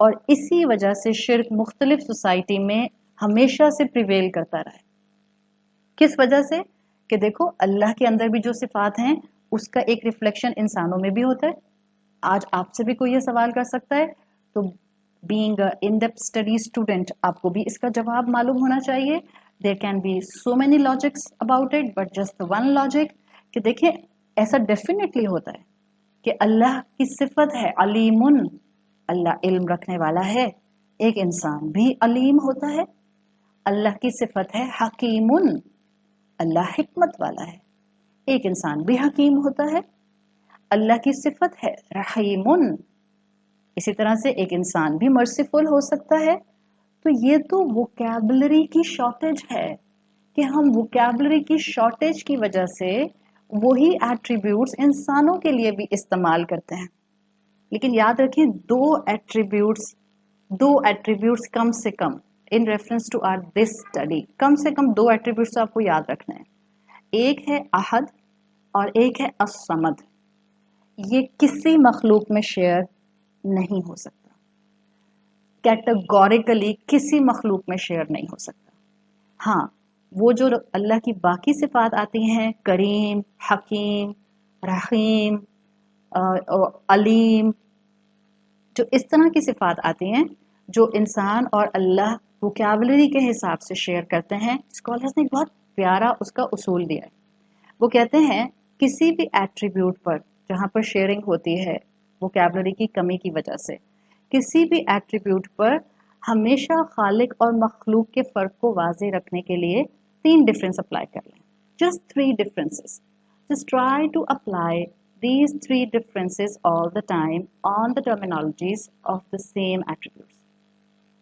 اور اسی وجہ سے شرک مختلف سوسائٹی میں ہمیشہ سے پریویل کرتا رہا ہے. کس وجہ سے؟ کہ دیکھو اللہ کے اندر بھی جو صفات ہیں اس کا ایک ریفلیکشن انسانوں میں بھی ہوتا ہے. آج آپ سے بھی کوئی یہ سوال کر سکتا ہے تو being in depth study student آپ کو بھی اس کا جواب معلوم ہونا چاہیے. There can be so many logics about it but just one logic کہ دیکھیں ایسا ڈیفینیٹلی ہوتا ہے کہ اللہ کی صفت ہے علیم، اللہ علم رکھنے والا ہے. ایک انسان بھی علیم ہوتا ہے. اللہ کی صفت ہے حکیم، اللہ حکمت والا ہے. ایک انسان بھی حکیم ہوتا ہے. اللہ کی صفت ہے رحیم، اسی طرح سے ایک انسان بھی مرسیفل ہو سکتا ہے. تو یہ تو ووکیبلری کی شارٹیج ہے کہ ہم ووکیبلری کی شارٹیج کی وجہ سے وہی ایٹریبیوٹس انسانوں کے لیے بھی استعمال کرتے ہیں. لیکن یاد رکھیں دو ایٹریبیوٹس کم سے کم in reference to our this study, کم سے کم دو ایٹریبیوٹس آپ کو یاد رکھنا ہے. ایک ہے احد اور ایک ہے الصمد. یہ کسی مخلوق میں شیئر نہیں ہو سکتا، کیٹیگوریکلی کسی مخلوق میں شیئر نہیں ہو سکتا. ہاں وہ جو اللہ کی باقی صفات آتی ہیں کریم، حکیم، رحیم، علیم، جو اس طرح کی صفات آتی ہیں جو انسان اور اللہ ووکیبلری کے حساب سے شیئر کرتے ہیں. اسکالرز نے بہت پیارا اس کا اصول دیا ہے. وہ کہتے ہیں کسی بھی ایٹریبیوٹ پر جہاں پر شیئرنگ ہوتی ہے ووکیبلری کی کمی کی وجہ سے، کسی بھی ایٹریبیوٹ پر ہمیشہ خالق اور مخلوق کے فرق کو واضح رکھنے کے لیے 3 ڈفرینس اپلائی کر لیں. Just 3 differences. Just try to apply these 3 differences all the time on the terminologies of the same attributes.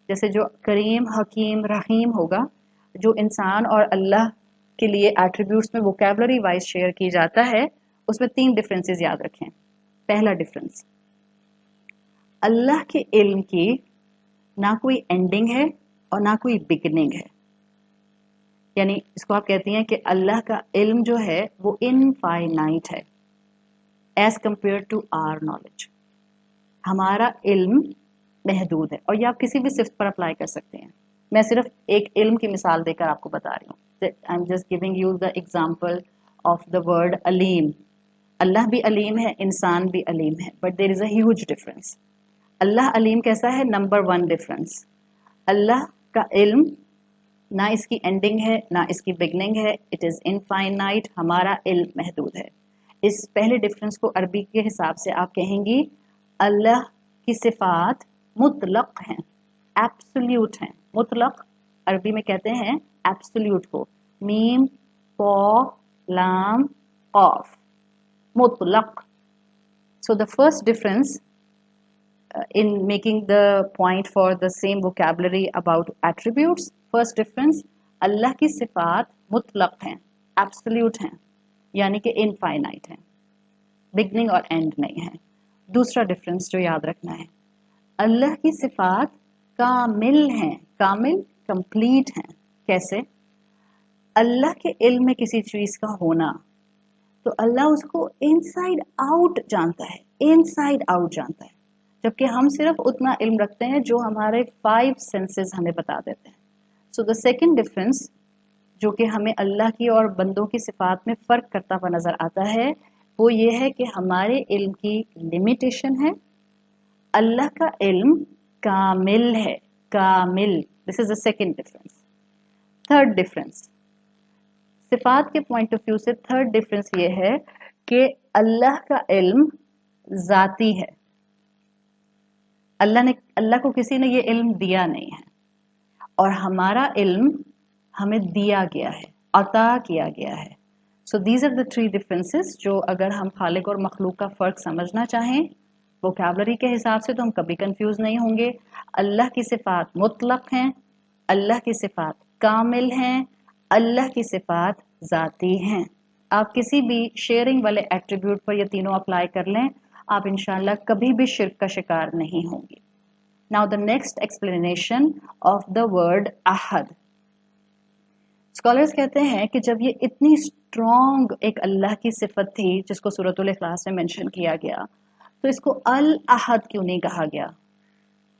جیسے جو کریم، حکیم، رحیم ہوگا، جو انسان اور اللہ کے لیے ایٹریبیوٹس میں ووکیبلری وائز شیئر کی جاتا ہے، اس میں 3 ڈفرینسز یاد رکھیں. پہلا ڈفرینس، اللہ کے علم کی نہ کوئی اینڈنگ ہے اور نہ کوئی بگننگ ہے. یعنی اس کو آپ کہتی ہیں کہ اللہ کا علم جو ہے وہ انفائنائٹ ہے as compare to our knowledge. ہمارا علم محدود ہے، اور یہ آپ کسی بھی صفت پر اپلائی کر سکتے ہیں. میں صرف ایک علم کی مثال دے کر آپ کو بتا رہی ہوں. I am just giving you the example of the word علیم. اللہ بھی علیم ہے، انسان بھی علیم ہے، but there is a huge difference. اللہ علیم کیسا ہے؟ نمبر 1 ڈفرنس، اللہ کا علم نہ اس کی اینڈنگ ہے نہ اس کی بگننگ ہے. It is infinite. ہمارا علم محدود ہے. اس پہلے ڈفرنس کو عربی کے حساب سے آپ کہیں گی اللہ کی صفات مطلق ہیں، ایبسلیوٹ ہیں. مطلق عربی میں کہتے ہیں ایبسلیوٹ کو، میم، پو، لام، قاف، مطلق. So the first difference in making the point for the same vocabulary about attributes, first difference، اللہ کی صفات مطلق ہیں، ایبسلیوٹ ہیں، یعنی کہ انفائنائٹ ہیں، بگننگ اور اینڈ نہیں ہے. دوسرا ڈفرنس جو یاد رکھنا ہے، اللہ کی صفات کامل ہیں. کامل، کمپلیٹ ہیں. کیسے؟ اللہ کے علم میں کسی چیز کا ہونا تو اللہ اس کو انسائڈ آؤٹ جانتا ہے، انسائڈ آؤٹ جانتا ہے، جبکہ ہم صرف اتنا علم رکھتے ہیں جو ہمارے 5 سینسز ہمیں بتا دیتے ہیں. سو دا سیکنڈ ڈفرنس جو کہ ہمیں اللہ کی اور بندوں کی صفات میں فرق کرتا ہوا نظر آتا ہے وہ یہ ہے کہ ہمارے علم کی لمیٹیشن ہے، اللہ کا علم کامل ہے. کامل. This is the second difference. Third difference, صفات کے پوائنٹ آف ویو سے تھرڈ ڈفرنس یہ ہے کہ اللہ کا علم ذاتی ہے. اللہ کو کسی نے یہ علم دیا نہیں ہے، اور ہمارا علم ہمیں دیا گیا ہے، عطا کیا گیا ہے. So these are the 3 differences جو اگر ہم خالق اور مخلوق کا فرق سمجھنا چاہیں ووکیبلری کے حساب سے تو ہم کبھی کنفیوز نہیں ہوں گے. اللہ کی صفات مطلق ہیں، اللہ کی صفات کامل ہیں، اللہ کی صفات ذاتی ہیں. آپ کسی بھی شیئرنگ والے ایٹریبیوٹ پر یہ تینوں اپلائی کر لیں، آپ انشاءاللہ کبھی بھی شرک کا شکار نہیں ہوں گے. Now the next explanation of the word ahad. Scholars کہتے ہیں کہ جب یہ اتنی اسٹرانگ ایک اللہ کی صفت تھی جس کو سورۃ الاخلاص میں مینشن کیا گیا تو اس کو الاحد کیوں نہیں کہا گیا؟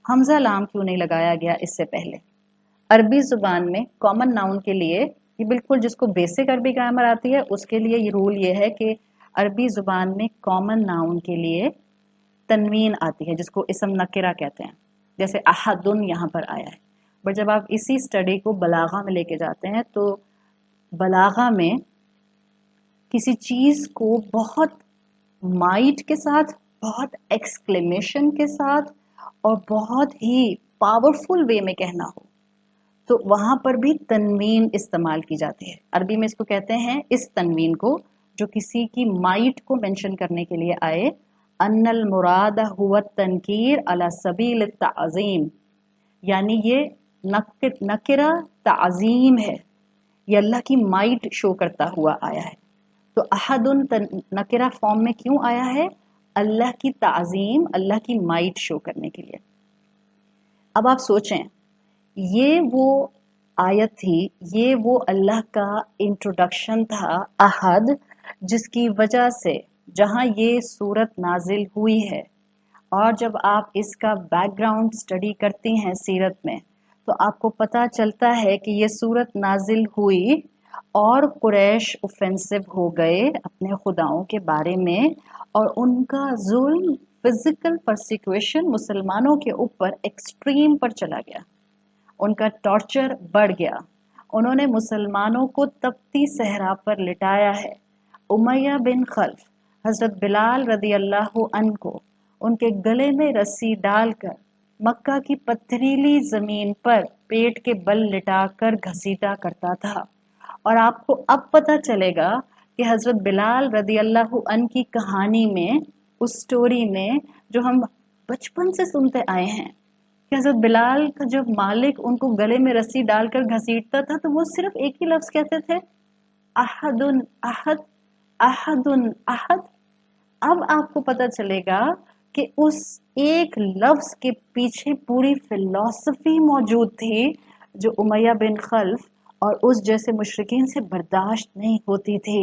حمزہ لام کیوں نہیں لگایا گیا اس سے پہلے؟ عربی زبان میں کامن ناؤن کے لیے یہ بالکل جس کو بیسک عربی گرامر آتی ہے اس کے لیے یہ رول یہ ہے کہ عربی زبان میں کامن ناؤن کے لیے تنوین آتی ہے جس کو اسم نکرہ کہتے ہیں، جیسے احدن یہاں پر آیا ہے. بٹ جب آپ اسی سٹڈی کو بلاغہ میں لے کے جاتے ہیں تو بلاغہ میں کسی چیز کو بہت مائٹ کے ساتھ، بہت ایکسکلیمیشن کے ساتھ اور بہت ہی پاورفل وے میں کہنا ہو تو وہاں پر بھی تنوین استعمال کی جاتی ہے. عربی میں اس کو کہتے ہیں، اس تنوین کو جو کسی کی مائٹ کو مینشن کرنے کے لیے آئے، ان المراد هو التنکیر علی سبیل التعظیم، یعنی یہ نکرہ تعظیم ہے، یہ اللہ کی مائٹ شو کرتا ہوا آیا ہے. تو احد نکرہ فارم میں کیوں آیا ہے؟ اللہ کی تعظیم، اللہ کی مائٹ شو کرنے کے لیے. اب آپ سوچیں، یہ وہ آیت تھی، یہ وہ اللہ کا انٹروڈکشن تھا احد، جس کی وجہ سے جہاں یہ صورت نازل ہوئی ہے، اور جب آپ اس کا بیک گراؤنڈ اسٹڈی کرتی ہیں سیرت میں تو آپ کو پتہ چلتا ہے کہ یہ صورت نازل ہوئی اور قریش اوفینسو ہو گئے اپنے خداؤں کے بارے میں، اور ان کا ظلم، فزیکل پرسیکویشن مسلمانوں کے اوپر ایکسٹریم پر چلا گیا، ان کا ٹارچر بڑھ گیا. انہوں نے مسلمانوں کو تپتی صحرا پر لٹایا ہے. امیہ بن خلف حضرت بلال رضی اللہ عنہ کو ان کے گلے میں رسی ڈال کر مکہ کی پتھریلی زمین پر پیٹ کے بل لٹا کر گھسیٹا کرتا تھا. اور آپ کو اب پتہ چلے گا کہ حضرت بلال رضی اللہ عنہ کی کہانی میں، اس سٹوری میں جو ہم بچپن سے سنتے آئے ہیں کہ حضرت بلال کا جب مالک ان کو گلے میں رسی ڈال کر گھسیٹتا تھا تو وہ صرف ایک ہی لفظ کہتے تھے، احد احد احد احد. اب آپ کو پتہ چلے گا کہ اس ایک لفظ کے پیچھے پوری فلسفی موجود تھی جو امیہ بن خلف اور اس جیسے مشرکین سے برداشت نہیں ہوتی تھی.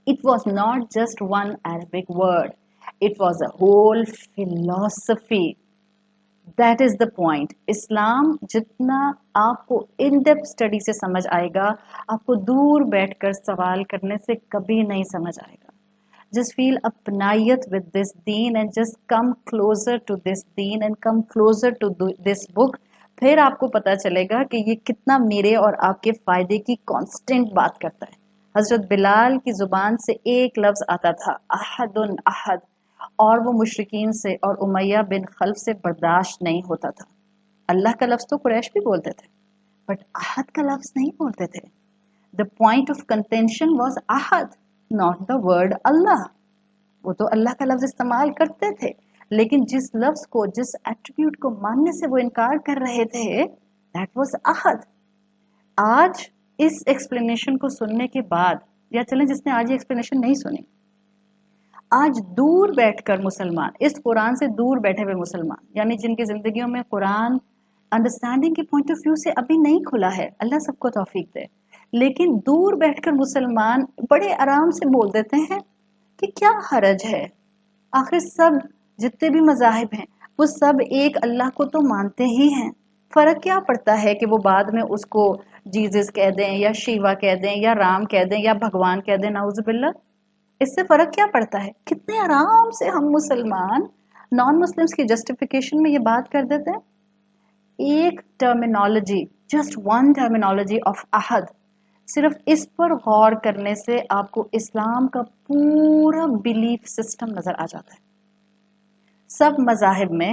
It was not just one Arabic word. It was a whole philosophy. That is the point. اسلام جتنا آپ کو ان ڈیپتھ اسٹڈی سے سمجھ آئے گا، آپ کو دور بیٹھ کر سوال کرنے سے کبھی نہیں سمجھ آئے گا. Just feel apnayat with this deen and just come closer to this deen and come closer to this book. پھر آپ کو پتا چلے گا کہ یہ کتنا میرے اور آپ کے فائدے کی کانسٹنٹ بات کرتا ہے. حضرت بلال کی زبان سے ایک لفظ آتا تھا، احد احد، اور وہ مشرکین سے اور امیہ بن خلف سے برداشت نہیں ہوتا تھا. اللہ کا لفظ تو قریش بھی بولتے تھے بٹ احد کا لفظ نہیں بولتے تھے. The point of contention was Uhud, not the word اللہ. وہ تو اللہ کا لفظ استعمال کرتے تھے لیکن جس لفظ کو، جس ایٹریبیوٹ کو ماننے سے وہ انکار کر رہے تھے that was احد. آج اس ایکسپلینیشن کو سننے کے بعد، یا چلیں جس نے آج یہ ایکسپلینیشن نہیں سنی، آج دور بیٹھ کر مسلمان، اس قرآن سے دور بیٹھے ہوئے مسلمان، یعنی جن کی زندگیوں میں قرآن انڈرسٹینڈنگ کے پوائنٹ آف ویو سے ابھی نہیں کھلا ہے، اللہ سب کو توفیق دے، لیکن دور بیٹھ کر مسلمان بڑے آرام سے بول دیتے ہیں کہ کیا حرج ہے، آخر سب جتنے بھی مذاہب ہیں وہ سب ایک اللہ کو تو مانتے ہی ہیں، فرق کیا پڑتا ہے کہ وہ بعد میں اس کو جیزس کہہ دیں یا شیوا کہہ دیں یا رام کہہ دیں یا بھگوان کہہ دیں، نعوذ باللہ، اس سے فرق کیا پڑتا ہے. کتنے آرام سے ہم مسلمان نان مسلمز کی جسٹیفیکیشن میں یہ بات کر دیتے ہیں. ایک terminology, just one terminology of احد، صرف اس پر غور کرنے سے آپ کو اسلام کا پورا بلیف سسٹم نظر آ جاتا ہے. سب مذاہب میں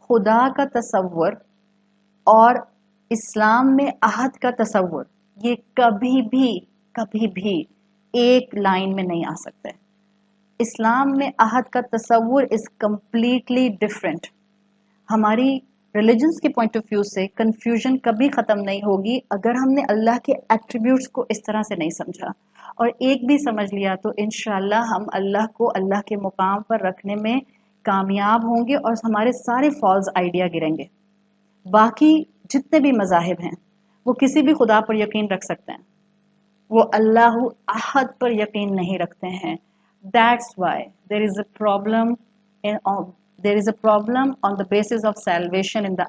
خدا کا تصور اور اسلام میں احد کا تصور یہ کبھی بھی ایک لائن میں نہیں آ سکتے. اسلام میں احد کا تصور از کمپلیٹلی ڈفرینٹ. ہماری ریلیجنس کے پوائنٹ آف ویو سے کنفیوژن کبھی ختم نہیں ہوگی اگر ہم نے اللہ کے ایٹریبیوٹس کو اس طرح سے نہیں سمجھا، اور ایک بھی سمجھ لیا تو انشاءاللہ ہم اللہ کو اللہ کے مقام پر رکھنے میں کامیاب ہوں گے اور ہمارے سارے فالز آئیڈیا گریں گے. باقی جتنے بھی مذاہب ہیں وہ کسی بھی خدا پر یقین رکھ سکتے ہیں، وہ اللہ احد پر یقین نہیں رکھتے ہیں. That's why there is a problem there is a problem on the basis of salvation in the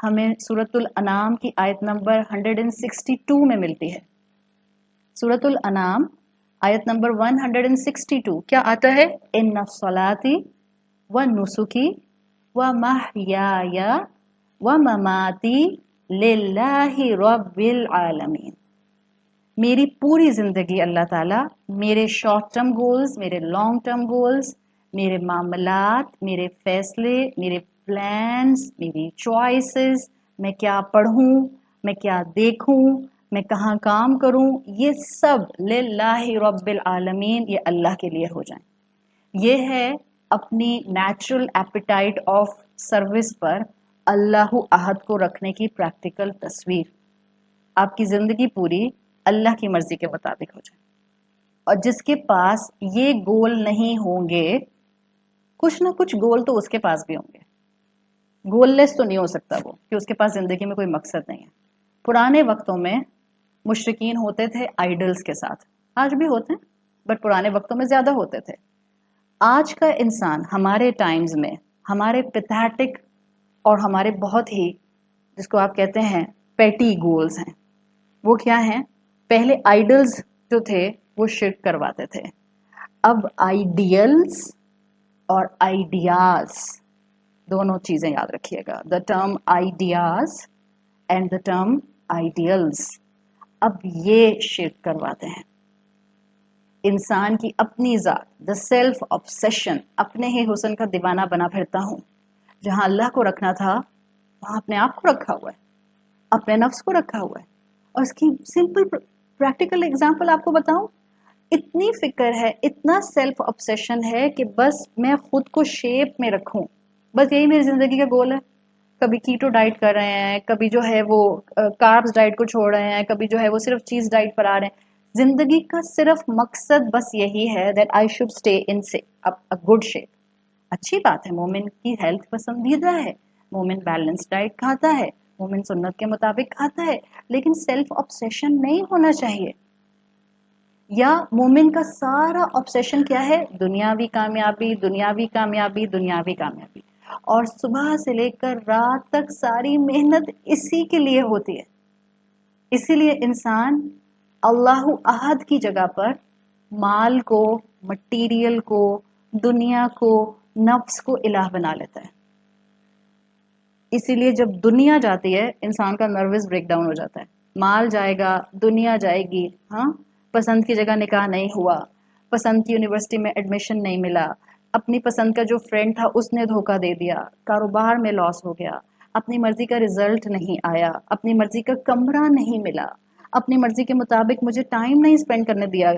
ہمیں سورۃ الانعام کی آیت نمبر 162 میں ملتی ہے. سورۃ الانعام آیت نمبر 162 کیا آتا ہے؟ ان صلاتی و نسکی و محیایا و مماتی للہ رب العالمین. میری پوری زندگی اللہ تعالیٰ، میرے شارٹ ٹرم گولز، میرے لانگ ٹرم گولز، میرے معاملات، میرے فیصلے، میرے پلانز، میری چوائسز، میں کیا پڑھوں، میں کیا دیکھوں، میں کہاں کام کروں، یہ سب للہ رب العالمین، یہ اللہ کے لیے ہو جائیں. یہ ہے اپنی نیچرل ایپیٹائٹ آف سروس پر اللہ احد کو رکھنے کی پریکٹیکل تصویر. آپ کی زندگی پوری اللہ کی مرضی کے مطابق ہو جائے. اور جس کے پاس یہ گول نہیں ہوں گے، کچھ نہ کچھ گول تو اس کے پاس بھی ہوں گے. گول لیس تو نہیں ہو سکتا وہ، کہ اس کے پاس زندگی میں کوئی مقصد نہیں ہے. پرانے وقتوں میں مشرکین ہوتے تھے آئیڈلز کے ساتھ، آج بھی ہوتے ہیں بٹ پرانے وقتوں میں زیادہ ہوتے تھے. آج کا انسان ہمارے ٹائمز میں ہمارے پیتھیٹک اور ہمارے بہت ہی جس کو آپ کہتے ہیں پیٹی گولز ہیں. وہ کیا ہیں؟ پہلے آئیڈلز جو تھے وہ شرک کرواتے تھے. اب آئیڈیلز اور آئیڈیاز دونوں چیزیں یاد رکھیے گا. The term ideas and the term ideals اب یہ شرک کرواتے ہیں. انسان کی اپنی ذات، دا سیلف آبسیشن، اپنے ہی حسن کا دیوانہ بنا پھرتا ہوں. جہاں اللہ کو رکھنا تھا وہاں اپنے آپ کو رکھا ہوا ہے، اپنے نفس کو رکھا ہوا ہے. اور اس کی سمپل پریکٹیکل اگزامپل آپ کو بتاؤں، اتنی فکر ہے، اتنا سیلف آبسیشن ہے کہ بس میں خود کو شیپ میں رکھوں، بس یہی میری زندگی کا گول ہے. کبھی کیٹو ڈائٹ کر رہے ہیں، کبھی جو ہے وہ کاربز ڈائٹ کو چھوڑ رہے ہیں، کبھی جو ہے وہ صرف چیز ڈائٹ پر آ رہے ہیں. زندگی کا صرف مقصد بس یہی ہے that I should stay in a good shape. اچھی بات ہے، مومن کی ہیلتھ پسندیدہ ہے، مومن بیلنس ڈائٹ کھاتا ہے، مومن سنت کے مطابق کھاتا ہے، لیکن سیلف آبسیشن نہیں ہونا چاہیے. یا مومن کا سارا آبسیشن کیا ہے؟ دنیاوی کامیابی، دنیاوی کامیابی، دنیاوی کامیابی. اور صبح سے لے کر رات تک ساری محنت اسی کے لیے ہوتی ہے. اسی لیے انسان اللہ احد کی جگہ پر مال کو، مٹیریل کو، دنیا کو، نفس کو الہ بنا لیتا ہے. اسی لیے جب دنیا جاتی ہے انسان کا نروس بریک ڈاؤن ہو جاتا ہے. مال جائے گا، دنیا جائے گی، ہاں، پسند کی جگہ نکاح نہیں ہوا، پسند کی یونیورسٹی میں ایڈمیشن نہیں ملا، اپنی پسند کا جو فرینڈ تھا اس نے دھوکہ دے دیا، کاروبار میں لاس ہو گیا، اپنی مرضی کا رزلٹ نہیں آیا، اپنی مرضی کا کمرہ نہیں ملا، اپنی مرضی کے مطابق مجھے ٹائم نہیں اسپینڈ کرنے دیا.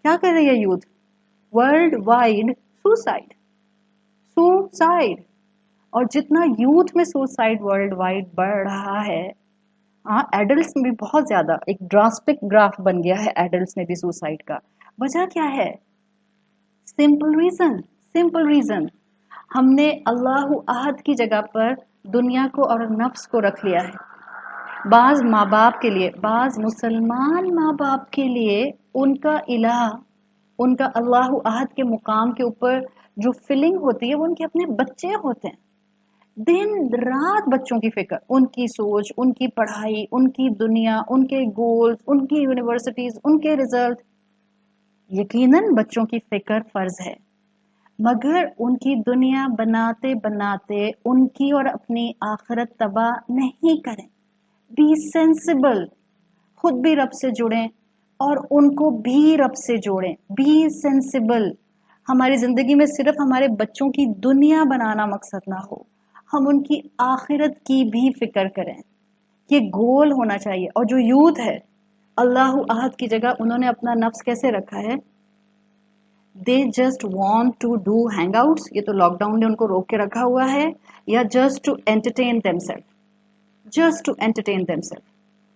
کیا کر رہی ہے یوتھ؟ World wide suicide. اور جتنا یوتھ میں سوسائڈ ورلڈ وائڈ بڑھ رہا ہے، ہاں ایڈلٹس میں بھی بہت زیادہ ایک ڈراسٹک گراف بن گیا ہے ایڈلٹس میں بھی سوسائڈ کا. وجہ کیا ہے؟ سمپل ریزن ہم نے اللہ احد کی جگہ پر دنیا کو اور نفس کو رکھ لیا ہے. بعض ماں باپ کے لیے، بعض مسلمان ماں باپ کے لیے ان کا الہ، ان کا اللہ احد کے مقام کے اوپر جو فیلنگ ہوتی ہے وہ ان کے اپنے بچے ہوتے ہیں. دن رات بچوں کی فکر، ان کی سوچ، ان کی پڑھائی، ان کی دنیا، ان کے گولز، ان کی یونیورسٹیز، ان کے رزلٹ. یقیناً بچوں کی فکر فرض ہے، مگر ان کی دنیا بناتے بناتے ان کی اور اپنی آخرت تباہ نہیں کریں. بی سینسیبل، خود بھی رب سے جڑیں اور ان کو بھی رب سے جوڑیں. Be sensible. ہماری زندگی میں صرف ہمارے بچوں کی دنیا بنانا مقصد نہ ہو، ہم ان کی آخرت کی بھی فکر کریں. یہ گول ہونا چاہیے. اور جو یوتھ ہے اللہ احد کی جگہ انہوں نے اپنا نفس کیسے رکھا ہے؟ They just want to do hangouts آؤٹس. یہ تو لاک ڈاؤن نے ان کو روک کے رکھا ہوا ہے. یا just to entertain themself.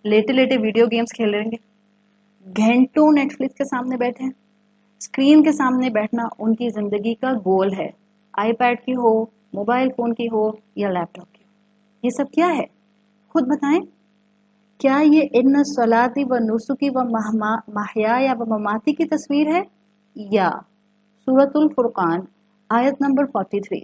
لیٹے ویڈیو گیمز کھیل رہیں گے، گھنٹوں نیٹ فلکس کے سامنے بیٹھے ہیں. اسکرین کے سامنے بیٹھنا ان کی زندگی کا گول ہے، آئی پیڈ کی ہو، موبائل فون کی ہو یا لیپ ٹاپ کی ہو. یہ سب کیا ہے؟ خود بتائیں. کیا یہ ان صلاتی و نسکی و محیا و مماتی کی تصویر ہے؟ یا سورۃ الفرقان آیت number 43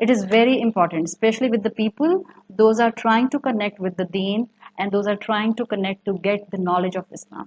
It is very important, especially with the people, those are trying to connect with the deen and those are trying to connect to get the knowledge of Islam.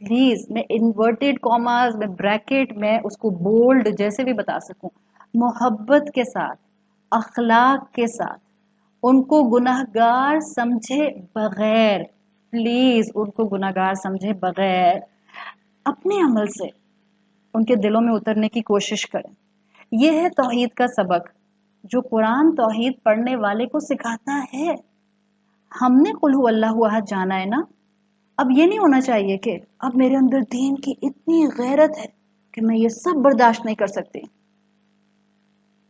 Please میں انورٹیڈ کاماز میں bracket میں اس کو bold جیسے بھی بتا سکوں، محبت کے ساتھ، اخلاق کے ساتھ، ان کو گناہگار سمجھے بغیر، پلیز ان کو گناہگار سمجھے بغیر اپنے عمل سے ان کے دلوں میں اترنے کی کوشش کریں. یہ ہے توحید کا سبق جو قرآن توحید پڑھنے والے کو سکھاتا ہے. ہم نے قل هو اللہ احد جانا ہے نا، اب یہ نہیں ہونا چاہیے کہ اب میرے اندر دین کی اتنی غیرت ہے کہ میں یہ سب برداشت نہیں کر سکتی.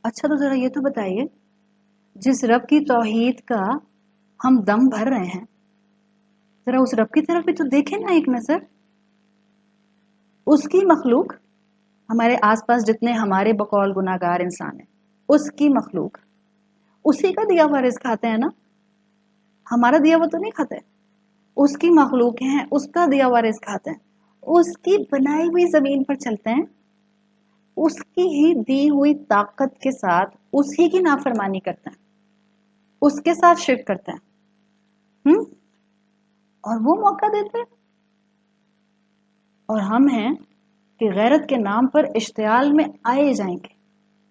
اچھا تو ذرا یہ تو بتائیے، جس رب کی توحید کا ہم دم بھر رہے ہیں، ذرا اس رب کی طرف بھی تو دیکھیں نا ایک نظر. اس کی مخلوق، ہمارے آس پاس جتنے ہمارے بقول گناہگار انسان ہیں، اس کی مخلوق اسی کا دیا ہوا رزق کھاتے ہیں نا، ہمارا دیا ہوا تو نہیں کھاتے. اس کی مخلوق ہیں، اس کا دیا ہوا رزق کھاتے ہیں، اس کی بنائی ہوئی زمین پر چلتے ہیں، اس کی ہی دی ہوئی طاقت کے ساتھ اسی کی نافرمانی کرتے ہیں، اس کے ساتھ شرک کرتے ہیں، اور وہ موقع دیتے ہیں. اور ہم ہیں کہ غیرت کے نام پر اشتعال میں آئے جائیں گے،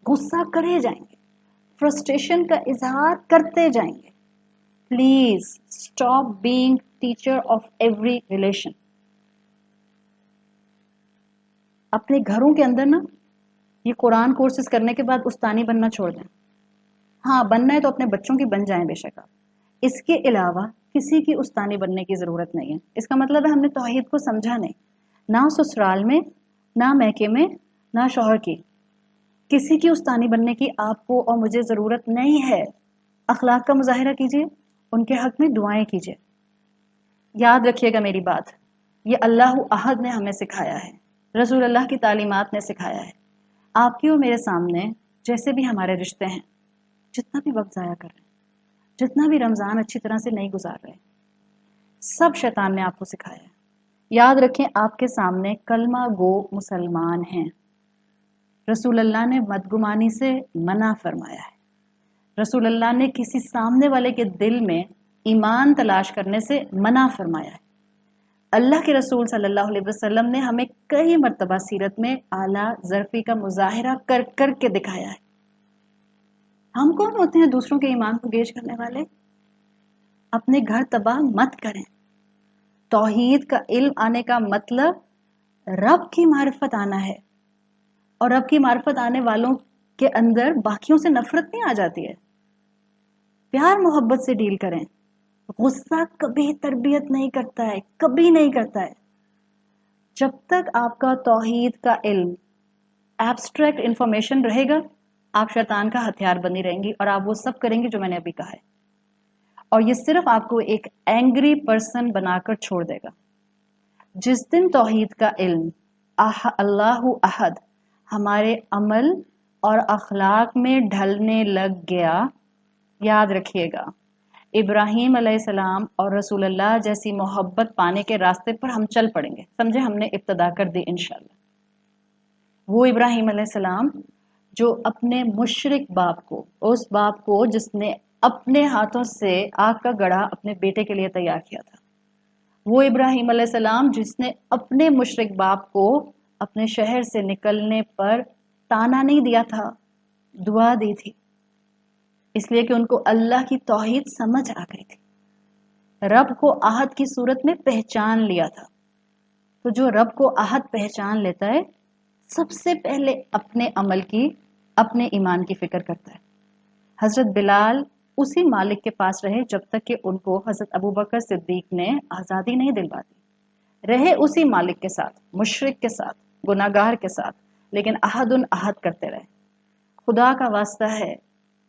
غصہ کرے جائیں گے، فرسٹریشن کا اظہار کرتے جائیں گے. Please stop being teacher of every relation. اپنے گھروں کے اندر نا یہ قرآن کورسز کرنے کے بعد استانی بننا چھوڑ دیں. ہاں بننا ہے تو اپنے بچوں کی بن جائیں بے شک آپ، اس کے علاوہ کسی کی استانی بننے کی ضرورت نہیں ہے. اس کا مطلب ہے ہم نے توحید کو سمجھا نہیں، نہ سسرال میں، نہ میکے میں، نہ شوہر کی. کسی کی استانی بننے کی آپ کو اور مجھے ضرورت نہیں ہے. اخلاق کا مظاہرہ کیجیے، ان کے حق میں دعائیں کیجیے. یاد رکھیے گا میری بات، یہ اللہ احد نے ہمیں سکھایا ہے، رسول اللہ کی تعلیمات نے سکھایا ہے. آپ کی اور میرے سامنے جیسے بھی ہمارے رشتے ہیں، جتنا بھی وقت ضائع کر رہے ہیں، جتنا بھی رمضان اچھی طرح سے نہیں گزار رہے، سب شیطان نے آپ کو سکھایا ہے. یاد رکھیں آپ کے سامنے کلمہ گو مسلمان ہیں، رسول اللہ نے بدگمانی سے منع فرمایا ہے، رسول اللہ نے کسی سامنے والے کے دل میں ایمان تلاش کرنے سے منع فرمایا ہے. اللہ کے رسول صلی اللہ علیہ وسلم نے ہمیں کئی مرتبہ سیرت میں اعلیٰ ظرفی کا مظاہرہ کر کر کے دکھایا ہے. ہم کون ہوتے ہیں دوسروں کے ایمان کو گیج کرنے والے؟ اپنے گھر تباہ مت کریں. توحید کا علم آنے کا مطلب رب کی معرفت آنا ہے، اور رب کی معرفت آنے والوں کے اندر باقیوں سے نفرت نہیں آ جاتی ہے. پیار محبت سے ڈیل کریں. غصہ کبھی تربیت نہیں کرتا ہے، کبھی نہیں کرتا ہے. جب تک آپ کا توحید کا علم ایبسٹریکٹ انفارمیشن رہے گا، آپ شیطان کا ہتھیار بنی رہیں گی، اور آپ وہ سب کریں گے جو میں نے ابھی کہا ہے. اور یہ صرف آپ کو ایک اینگری پرسن بنا کر چھوڑ دے گا. جس دن توحید کا علم اللہ احد ہمارے عمل اور اخلاق میں ڈھلنے لگ گیا، یاد رکھیے گا ابراہیم علیہ السلام اور رسول اللہ جیسی محبت پانے کے راستے پر ہم چل پڑیں گے. سمجھے، ہم نے ابتدا کر دی انشاءاللہ. وہ ابراہیم علیہ السلام جو اپنے مشرک باپ کو، اس باپ کو جس نے اپنے ہاتھوں سے آگ کا گڑھا اپنے بیٹے کے لیے تیار کیا تھا، وہ ابراہیم علیہ السلام جس نے اپنے مشرک باپ کو اپنے شہر سے نکلنے پر تانا نہیں دیا تھا، دعا دی تھی، اس لیے کہ ان کو اللہ کی توحید سمجھ آ گئی تھی، رب کو احد کی صورت میں پہچان لیا تھا. تو جو رب کو احد پہچان لیتا ہے، سب سے پہلے اپنے عمل کی، اپنے ایمان کی فکر کرتا ہے. حضرت بلال اسی مالک کے پاس رہے جب تک کہ ان کو حضرت ابوبکر صدیق نے آزادی نہیں دلوا دی. رہے اسی مالک کے ساتھ، مشرک کے ساتھ، گناہگار کے ساتھ، لیکن احد کرتے رہے. خدا کا واسطہ ہے،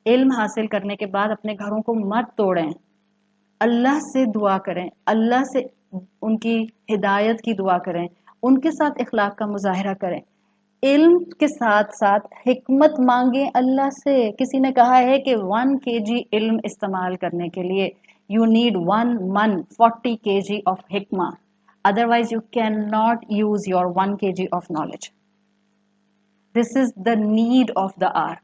علم حاصل کرنے کے بعد اپنے گھروں کو مت توڑیں. اللہ سے دعا کریں، اللہ سے ان کی ہدایت کی دعا کریں، ان کے ساتھ اخلاق کا مظاہرہ کریں. علم کے ساتھ ساتھ حکمت مانگیں اللہ سے. کسی نے کہا ہے کہ 1 kg علم استعمال کرنے کے لیے you need 1 month 40 kg of حکمہ. Otherwise you cannot use your 1 kg of knowledge. This is the need of the hour.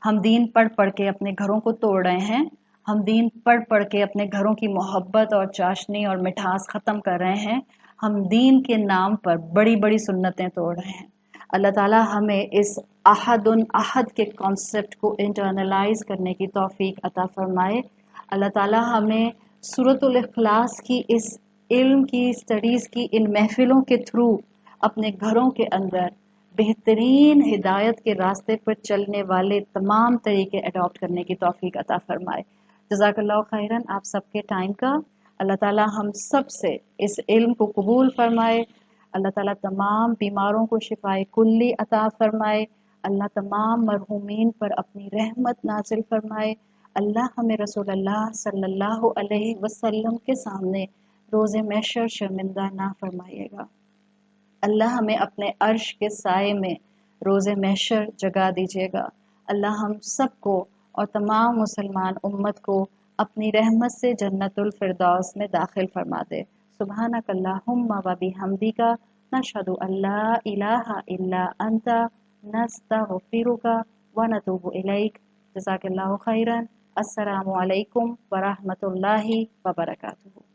ہم دین پڑھ پڑھ کے اپنے گھروں کو توڑ رہے ہیں. ہم دین پڑھ پڑھ کے اپنے گھروں کی محبت اور چاشنی اور مٹھاس ختم کر رہے ہیں. ہم دین کے نام پر بڑی بڑی سنتیں توڑ رہے ہیں۔ اللہ تعالیٰ ہمیں اس احد احد کے کانسیپٹ کو انٹرنلائز کرنے کی توفیق عطا فرمائے۔ اللہ تعالیٰ ہمیں سورۃ الاخلاص کی اس علم کی اسٹڈیز کی ان محفلوں کے تھرو اپنے گھروں کے اندر بہترین ہدایت کے راستے پر چلنے والے تمام طریقے اڈاپٹ کرنے کی توفیق عطا فرمائے۔ جزاک اللہ خیراً آپ سب کے ٹائم کا۔ اللہ تعالیٰ ہم سب سے اس علم کو قبول فرمائے۔ اللہ تعالیٰ تمام بیماروں کو شفائے کلی عطا فرمائے۔ اللہ تمام مرحومین پر اپنی رحمت نازل فرمائے۔ اللہ ہمیں رسول اللہ صلی اللہ علیہ وسلم کے سامنے روز محشر شرمندہ نہ فرمائیے گا۔ اللہ ہمیں اپنے عرش کے سائے میں روز محشر جگا دیجیے گا۔ اللہ ہم سب کو اور تمام مسلمان امت کو اپنی رحمت سے جنت الفردوس میں داخل فرما دے۔ سبحانک اللہم و بحمدک نشہد ان لا الہ الا انت نستغفرک و نتوب الیک۔ جزاک اللہ خیراً۔ السلام علیکم ورحمۃ اللہ وبرکاتہ۔